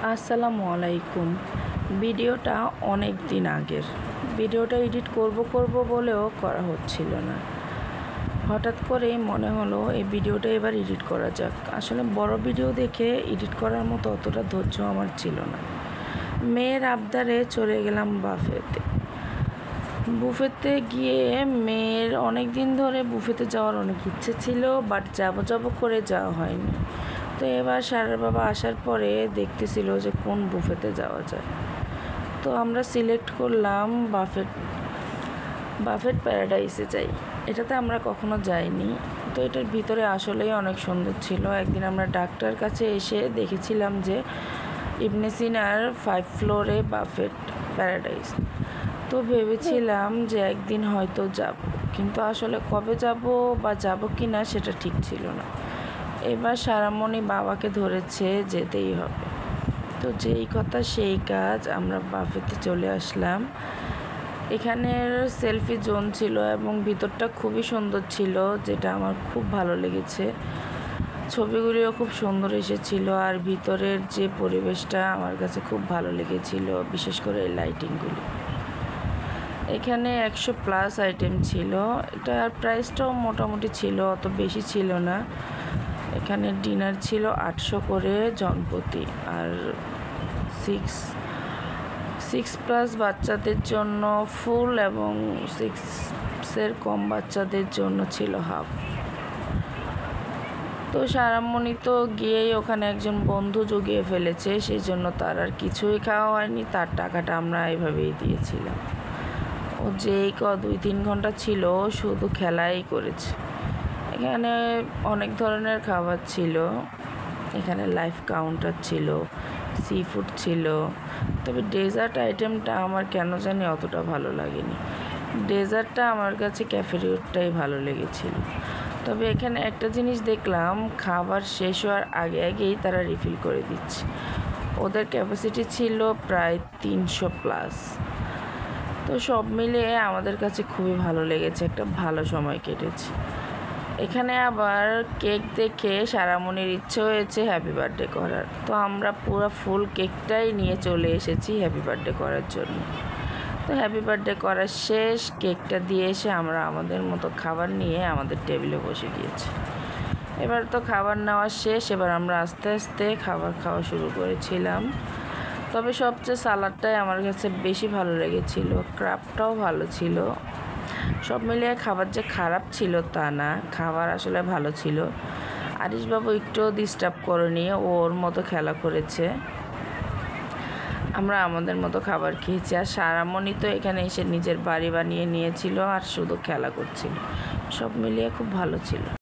আসসালামু আলাইকুম। ভিডিওটা অনেক দিন আগের। ভিডিওটা এডিট করব বলেও করা হচ্ছিল না। হঠাৎ করেই মনে হলো এই ভিডিওটা এবার এডিট করা যাক। আসলে বড় ভিডিও দেখে এডিট করার মতো অতটা ধৈর্য আমার ছিল না। মেয়ের আবদারে চলে গেলাম বুফেতে গিয়ে মেয়ের অনেক দিন ধরে বুফেতে যাওয়ার অনেক ইচ্ছে ছিল, বাট যাব করে যাওয়া হয়নি। তো এবার সারার বাবা আসার পরে দেখতেছিল যে কোন বুফেতে যাওয়া যায়। তো আমরা সিলেক্ট করলাম বাফেট প্যারাডাইসে যাই। এটাতে আমরা কখনো যাইনি। তো এটার ভিতরে আসলেই অনেক সুন্দর ছিল। একদিন আমরা ডাক্তার কাছে এসে দেখেছিলাম যে ইবনে সিনার 5 ফ্লোরে বাফেট প্যারাডাইস। তো ভেবেছিলাম যে একদিন হয়তো যাব, কিন্তু আসলে কবে যাব বা যাব কি না সেটা ঠিক ছিল না। এবার সারামণি বাবাকে ধরেছে, যেতেই হবে। তো যেই কথা সেই কাজ, আমরা বাফেতে চলে আসলাম। এখানের সেলফি জোন ছিল এবং ভিতরটা খুবই সুন্দর ছিল, যেটা আমার খুব ভালো লেগেছে। ছবিগুলিও খুব সুন্দর এসেছিল, আর ভিতরের যে পরিবেশটা আমার কাছে খুব ভালো লেগেছিল, বিশেষ করে এই লাইটিংগুলি। এখানে 100+ আইটেম ছিল। এটার প্রাইসটাও মোটামুটি ছিল, অত বেশি ছিল না। এখানে ডিনার ছিল 800 করে জনপ্রতি, আর 6+ বাচ্চাদের জন্য ফুল এবং 6-এর কম বাচ্চাদের জন্য ছিল হাফ। তো সারামণি তো গিয়েই ওখানে একজন বন্ধু জুগিয়ে ফেলেছে, সেই জন্য তার আর কিছুই খাওয়া হয়নি। তার টাকাটা আমরা এভাবেই দিয়েছিলাম। ও যেই 2-3 ঘন্টা ছিল শুধু খেলাই করেছে। এখানে অনেক ধরনের খাবার ছিল। এখানে লাইভ কাউন্টার ছিল, সি ফুড ছিল। তবে ডেজার্ট আইটেমটা আমার কেন জানি অতটা ভালো লাগেনি। ডেজার্টটা আমার কাছে ক্যাফেরিওরটাই ভালো লেগেছিল। তবে এখানে একটা জিনিস দেখলাম, খাবার শেষ হওয়ার আগেই তারা রিফিল করে দিচ্ছে। ওদের ক্যাপাসিটি ছিল প্রায় 300+। তো সব মিলিয়ে আমাদের কাছে খুবই ভালো লেগেছে, একটা ভালো সময় কেটেছে। এখানে আবার কেক দেখে সারামণির ইচ্ছে হয়েছে হ্যাপি বার্থডে করার। তো আমরা পুরো ফুল কেকটাই নিয়ে চলে এসেছি হ্যাপি বার্থডে করার জন্য। তো হ্যাপি বার্থডে করা শেষ, কেকটা দিয়ে এসে আমরা আমাদের মতো খাবার নিয়ে আমাদের টেবিলে বসে গিয়েছি। এবার তো খাবার নেওয়া শেষ, এবার আমরা আস্তে আস্তে খাবার খাওয়া শুরু করেছিলাম। তবে সবচেয়ে সালাডটাই আমার কাছে বেশি ভালো লেগেছিল, ক্রাবটাও ভালো ছিল। সব মিলিয়ে খাবার যে খারাপ ছিল তা না, খাবার আসলে ভালো ছিল। আরিশবাবু একটুও ডিস্টার্ব করেনি, ওর মতো খেলা করেছে। আমরা আমাদের মতো খাবার খেয়েছি। আর সারামণি তো এখানে এসে নিজের বাড়ি বানিয়ে নিয়েছিল আর শুধু খেলা করছিল। সব মিলিয়ে খুব ভালো ছিল।